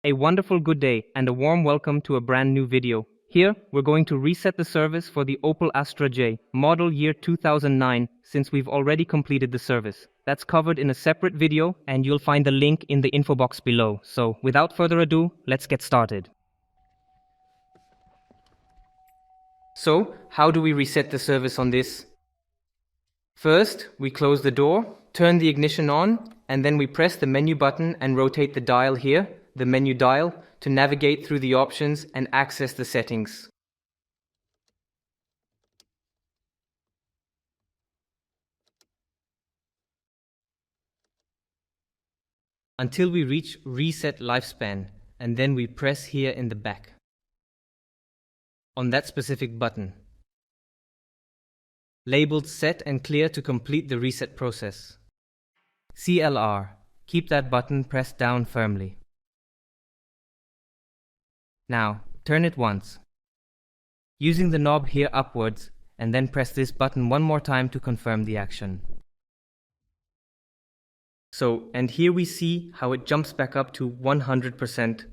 A wonderful good day and a warm welcome to a brand new video. Here, we're going to reset the service for the Opel Astra J, model year 2009, since we've already completed the service. That's covered in a separate video and you'll find the link in the info box below. So, without further ado, let's get started. So, how do we reset the service on this? First, we close the door, turn the ignition on, and then we press the menu button and rotate the dial here, the menu dial, to navigate through the options and access the settings. Until we reach Reset Lifespan, and then we press here in the back on that specific button, labeled Set and Clear to complete the reset process. CLR. Keep that button pressed down firmly. Now, turn it once, using the knob here upwards, and then press this button one more time to confirm the action. So, and here we see how it jumps back up to 100%.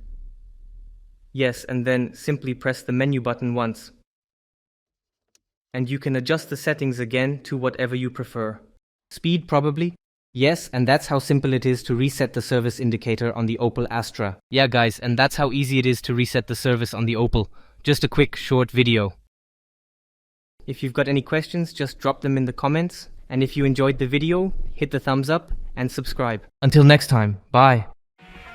Yes, and then simply press the menu button once. And you can adjust the settings again to whatever you prefer. Speed probably? Yes, and that's how simple it is to reset the service indicator on the Opel Astra. Yeah guys, and that's how easy it is to reset the service on the Opel. Just a quick, short video. If you've got any questions, just drop them in the comments. And if you enjoyed the video, hit the thumbs up and subscribe. Until next time, bye.